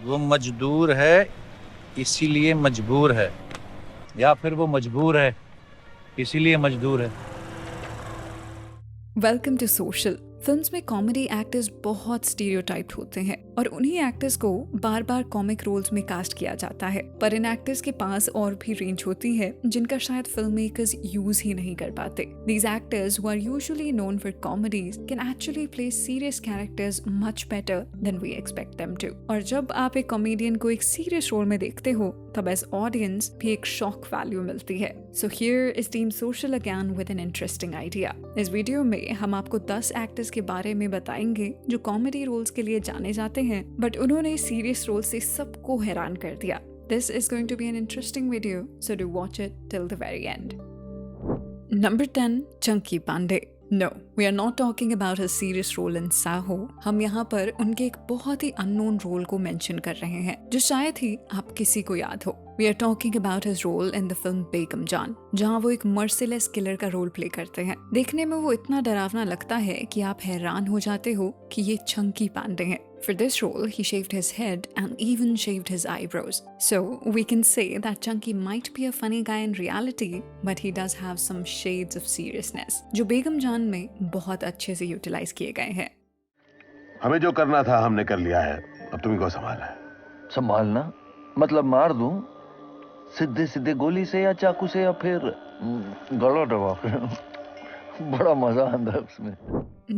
वो मजदूर है इसीलिए मजबूर है, या फिर वो मजबूर है इसीलिए मजदूर है। Welcome to social. फिल्म्स में कॉमेडी एक्टर्स बहुत स्टीरियोटाइप्ड होते हैं और उन्हीं एक्टर्स को बार बार कॉमिक रोल्स में कास्ट किया जाता है, पर इन एक्टर्स के पास और भी रेंज होती है जिनका शायद फिल्म मेकर्स यूज ही नहीं कर पाते। These actors who are usually known for comedies can actually play serious characters much better than we expect them to. और जब आप एक कॉमेडियन को एक सीरियस रोल में देखते हो तब एज ऑडियंस भी एक शॉक वैल्यू मिलती है। So here is team social again with an interesting idea. इस वीडियो में हम आपको 10 एक्टर्स के बारे में बताएंगे जो कॉमेडी रोल्स के लिए जाने जाते हैं, बट उन्होंने सीरियस रोल से सबको हैरान कर दिया। This is going to be an interesting video, so do watch it till the very end. Number 10, Chunky Pandey. No, we are not talking about his serious role in Saho. हम यहाँ पर उनके एक बहुत ही अननोन रोल को mention कर रहे हैं जो शायद ही आप किसी को याद हो। We are talking about his role in the film बेगम जान, जहाँ वो एक मर्सिलेस किलर का रोल प्ले करते हैं। देखने में वो इतना डरावना लगता है कि आप हैरान हो जाते हो कि ये चंकी पांडे हैं। For this role, he shaved his head and even shaved his eyebrows. So we can say that Chunky might be a funny guy in reality, but he does have some shades of seriousness, जो बेगम जान में बहुत अच्छे से utilise किए गए हैं। हमें जो करना था हमने कर लिया है, अब तुम्ही को संभालना है। संभालना मतलब मार दूं सीधे सीधे गोली से या चाकू से या फिर गला दबा के। बड़ा मजा आता है उसमें।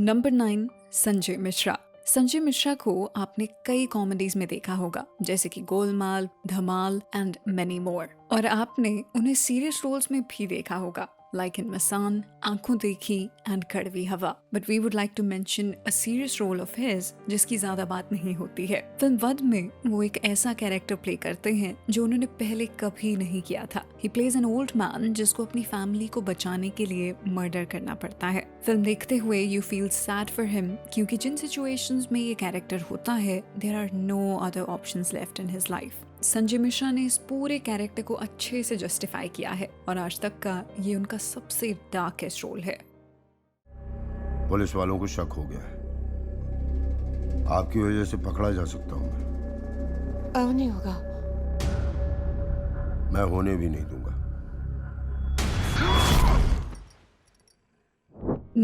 नंबर 9, संजय मिश्रा। संजय मिश्रा को आपने कई कॉमेडीज में देखा होगा, जैसे कि गोलमाल, धमाल एंड मेनी मोर, और आपने उन्हें सीरियस रोल्स में भी देखा होगा, like in Masan, आंखों देखी and कड़वी हवा। But we would like to mention a serious role of his जिसकी ज्यादा बात नहीं होती है। फिल्म वध में वो एक ऐसा कैरेक्टर प्ले करते हैं जो उन्होंने पहले कभी नहीं किया था। He plays an old man जिसको अपनी फैमिली को बचाने के लिए मर्डर करना पड़ता है। फिल्म देखते हुए you feel sad for him क्योंकि जिन सिचुएशंस में ये कैरेक्टर होता है there are no other options left in his life। Sanjay Mishra ने इस पूरे कैरेक्टर को अच्छे से जस्टिफाई किया है और आज तक का ये उनका सबसे डार्केस्ट रोल है। पुलिस वालों को शक हो गया है, आपकी वजह से पकड़ा जा सकता हूं मैं। अब नहीं होगा। मैं होने भी नहीं दूंगा।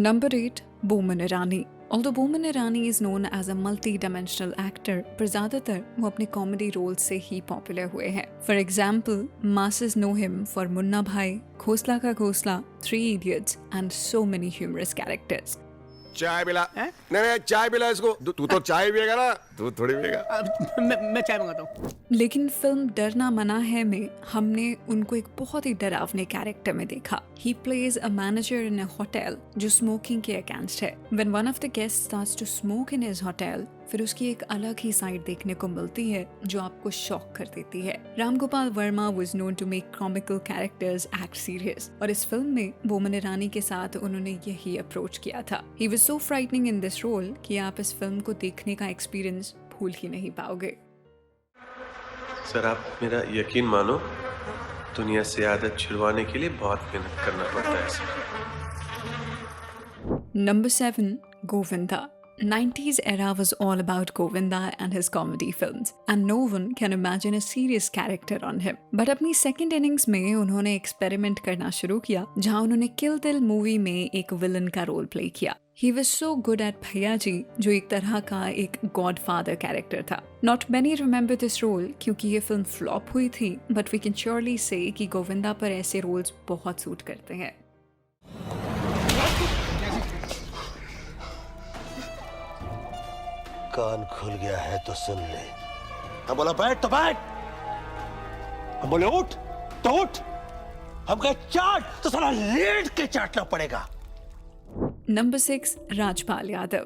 Number 8, Boman Irani. Although Boman Irani is known as a multi-dimensional actor, पर ज्यादातर वो अपने कॉमेडी रोल से ही पॉपुलर हुए हैं। For example, masses know him for Munna भाई, घोसला का घोसला, 3 Idiots and so many humorous characters. चाय पिला। नहीं चाय पिला इसको। तू तो चाय पिएगा ना, तू थोड़ी पिएगा। मैं चाय मंगाता हूँ। लेकिन फिल्म डरना मना है में हमने उनको एक बहुत ही डरावने कैरेक्टर में देखा। He plays a manager in a hotel जो स्मोकिंग के अगेंस्ट है। When one of the guests starts to smoke in his hotel, फिर उसकी एक अलग ही साइड देखने को मिलती है जो आपको शॉक कर देती है। Ram Gopal Verma was known to make comical characters act serious, और इस फिल्म में बोमन ईरानी के साथ उन्होंने यही अप्रोच किया था। He was so frightening in this role कि आप इस फिल्म को देखने का एक्सपीरियंस भूल ही नहीं पाओगे। सर आप मेरा यकीन मानो, दुनिया से आदत छुड़वाने के लिए बहुत मेहनत करना पड़ता है sir. Number 7, Govinda. 90s era was all about Govinda and his comedy films, and no one can imagine a serious character on him. But अपनी second innings में उन्होंने एक्सपेरिमेंट करना शुरू किया, जहाँ उन्होंने किल दिल मूवी में एक विलन का रोल प्ले किया। He was so good at भैया जी, जो एक तरह का एक गॉडफादर कैरेक्टर था। Not many remember this role क्योंकि ये फिल्म फ्लॉप हुई थी, but we can surely say कि गोविंदा पर ऐसे रोल्स बहुत सूट करते हैं। कान खुल गया है तो सुन ले। हम बोला बैठ तो बैठ, हम बोले उठ तो उठ, हम कहे चाट तो साला लेट के चाटना पड़ेगा। Number 6, Rajpal Yadav.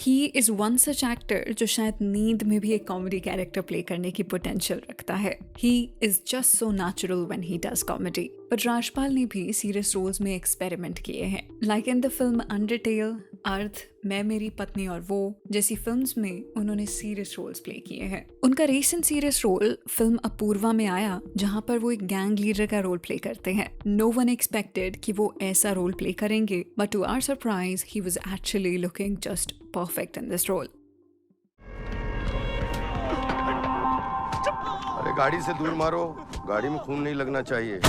He is one such actor जो शायद नींद में भी एक कॉमेडी कैरेक्टर प्ले करने की पोटेंशियल रखता है। He is just so natural when he does comedy. पर राजपाल ने भी सीरियस रोल्स में एक्सपेरिमेंट किए हैं, लाइक इन द फिल्म अंडरटेल, अर्थ, मैं मेरी पत्नी और वो जैसी फिल्म्स में उन्होंने सीरियस रोल्स प्ले किए हैं। उनका recent serious role film Apurva में आया, जहां पर वो एक गैंग लीडर का रोल प्ले करते हैं। नो वन एक्सपेक्टेड कि वो ऐसा रोल प्ले करेंगे, but to our surprise he was actually looking just perfect in this role. अरे गाड़ी से दूर मारो, गाड़ी में खून नहीं लगना चाहिए।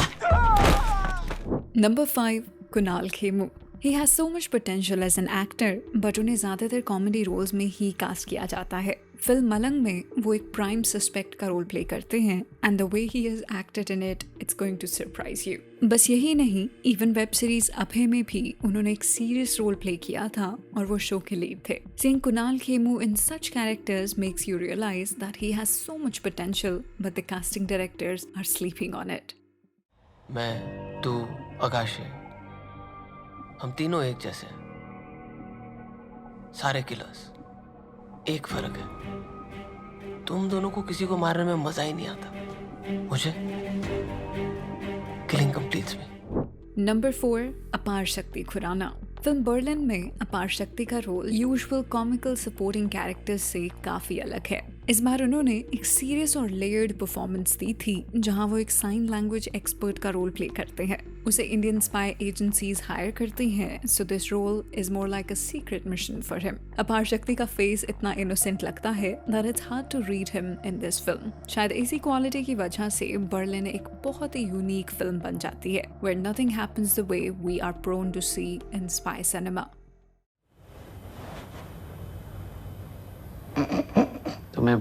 Number 5, Kunal Khemu. He has so much potential as an actor, but उन्हें ज़्यादातर कॉमेडी रोल्स में ही कास्ट किया जाता है। फिल्म मलंग में वो एक प्राइम सस्पेक्ट का रोल प्ले करते हैं, and the way he has acted in it, it's going to surprise you. बस यही नहीं, इवन वेब सीरीज अभय में भी उन्होंने एक सीरियस रोल प्ले किया था और वो शो के लीड थे। Seeing Kunal Khemu in such characters makes you realize that he has so much potential, but the casting directors are sleeping on it. मैं, तू, आकाश, हम तीनों एक जैसे हैं, सारे किलर्स। एक फर्क है, तुम दोनों को किसी को मारने में मजा ही नहीं आता, मुझे किलिंग कंप्लीट्स मी। Number 4, अपार शक्ति खुराना। फिल्म बर्लिन में अपार शक्ति का role usual comical supporting characters से काफी अलग है। इस बार उन्होंने एक सीरियस और लेयर्ड परफॉर्मेंस दी थी, जहां वो एक साइन लैंग्वेज एक्सपर्ट का रोल प्ले करते हैं। उसे इंडियन स्पाई एजेंसीज हायर करती हैं, so this role is more like a secret mission for him. Aparshakti का फेस इतना इनोसेंट लगता है that it's hard to read him in this film. शायद इसी क्वालिटी की वजह से बर्लिन एक बहुत ही यूनिक फिल्म बन जाती है, where nothing happens the way we are prone to see in spy cinema. तुम्हें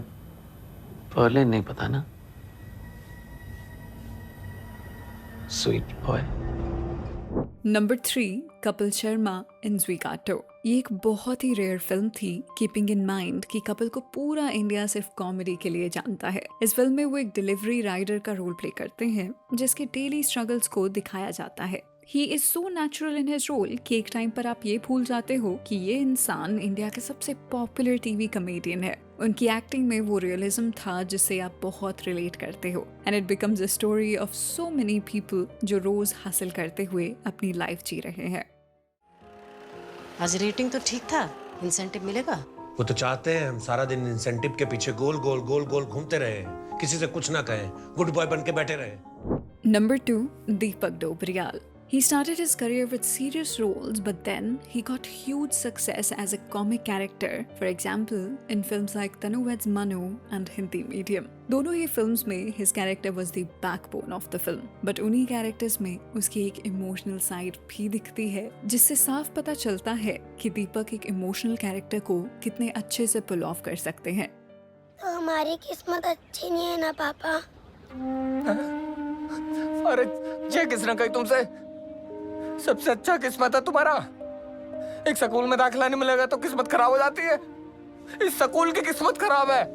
बर्लिन नहीं पता ना, sweet boy. Number 3, Kapil Sharma in Zwigato. ये एक बहुत ही रेयर फिल्म थी, कीपिंग इन माइंड कि कपिल को पूरा इंडिया सिर्फ कॉमेडी के लिए जानता है। इस फिल्म में वो एक डिलीवरी राइडर का रोल प्ले करते हैं, जिसके डेली स्ट्रगल्स को दिखाया जाता है। He is so natural in his role कि एक टाइम पर आप ये भूल जाते हो कि ये इंसान इंडिया के सबसे पॉपुलर टीवी कॉमेडियन है। उनकी एक्टिंग में वो रियलिज्म था जिससे आप बहुत रिलेट करते हो, and it becomes a story of so many people जो रोज हासिल करते हुए अपनी लाइफ जी रहे हैं। आज रेटिंग तो ठीक था, इंसेंटिव मिलेगा? वो तो चाहते हैं हम सारा दिन इंसेंटिव के पीछे गोल गोल गोल गोल घूमते रहे, किसी से कुछ ना कहें, गुड बॉय बन के बैठे रहे। Number 2, Deepak Dobriyal. He started his career with serious roles, but then he got huge success as a comic character, for example, in films like Tanu Weds Manu and Hindi Medium. दोनों ही films में his character was the backbone of the film, but उन्हीं characters में उसकी एक emotional side भी दिखती है, जिससे साफ पता चलता है कि दीपक एक emotional character को कितने अच्छे से pull off कर सकते हैं। तो हमारी किस्मत अच्छी नहीं है ना पापा? अरे ये किसने कही तुमसे? सबसे अच्छा किस्मत है तुम्हारा। एक स्कूल में दाखिला नहीं मिलेगा तो किस्मत खराब हो जाती है। इस स्कूल की किस्मत खराब है।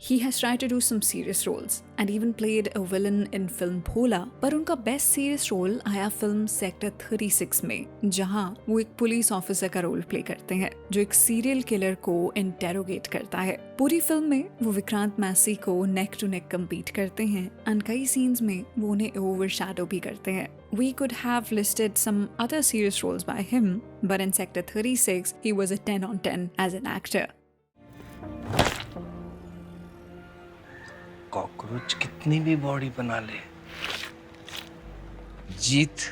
He has tried to do some serious roles and even played a villain in film Bhola, पर उनका बेस्ट सीरियस रोल आया फिल्म सेक्टर 36 में, जहां वो एक पुलिस ऑफिसर का रोल प्ले करते हैं जो एक सीरियल किलर को इंटेरोगेट करता है। पूरी फिल्म में वो विक्रांत मैसी को नेक टू नेक कम्पीट करते हैं, एंड कई सीन्स में वो उन्हें ओवरशैडो भी करते हैं। We could have listed some other serious roles by him, but in Sector 36, he was a 10 on 10 as an actor. Cockroach कितनी भी बॉडी बना ले, जीत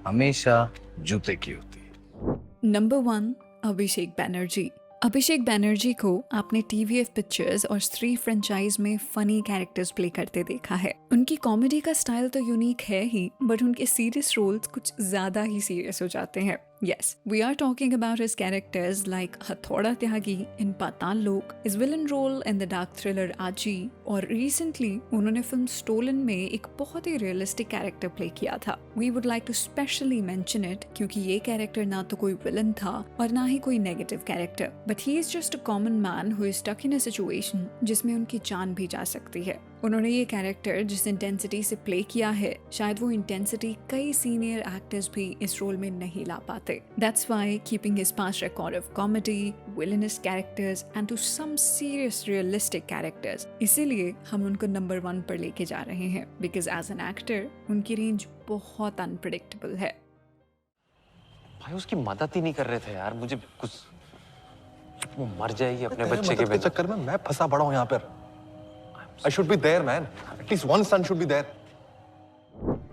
हमेशा जूते की होती है। Number 1, अभिषेक बैनर्जी। अभिषेक बैनर्जी को आपने TVF पिक्चर्स और स्त्री फ्रेंचाइज में फनी कैरेक्टर्स प्ले करते देखा है। उनकी कॉमेडी का स्टाइल तो यूनिक है ही, बट उनके सीरियस रोल्स कुछ ज्यादा ही सीरियस हो जाते हैं। Yes, we are talking about his characters like हथौड़ा त्यागी in पाताल लोक, his villain role in the dark thriller आजी, और recently उन्होंने फिल्म स्टोलन में एक बहुत ही रियलिस्टिक कैरेक्टर प्ले किया था। We would like to specially mention it क्योंकि ये कैरेक्टर ना तो कोई विलन था और ना ही कोई negative character, but he is just a common man who is stuck in a situation जिसमें उनकी जान भी जा सकती है। उन्होंने ये कैरेक्टर जिस इंटेंसिटी से प्ले किया है, शायद वो इंटेंसिटी कई सीनियर एक्टर्स भी इस रोल में नहीं ला पाते. That's why keeping his past record of comedy, villainous characters and to some serious realistic characters, इसीलिए हम उनको नंबर 1 पर लेके जा रहे हैं. Because as an actor, उनकी रेंज बहुत अनप्रेडिक्टेबल है. भाई उसकी मदद ही नहीं कर रहे थे यार. मुझे कुछ, वो मर जाएगी अपने बच्चे के चक्कर में मैं फंसा पड़ा हूं यहाँ पर. I should be there, man. At least one son should be there.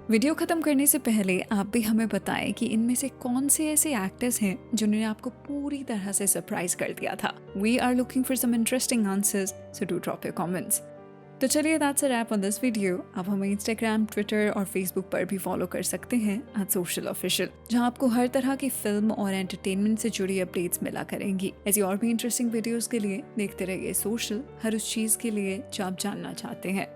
Video खत्म करने से पहले आप भी हमें बताएं कि इनमें से कौन से ऐसे एक्टर्स हैं जिन्होंने आपको पूरी तरह से सरप्राइज कर दिया था. We are looking for some interesting answers, so do drop your comments. तो चलिए that's a wrap on this video. आप हमें इंस्टाग्राम, ट्विटर और फेसबुक पर भी फॉलो कर सकते हैं @socialofficial, जहां आपको हर तरह की फिल्म और एंटरटेनमेंट से जुड़ी अपडेट्स मिला करेंगी. ऐसी और भी इंटरेस्टिंग वीडियोस के लिए देखते रहिए सोशल, हर उस चीज के लिए जो आप जानना चाहते हैं.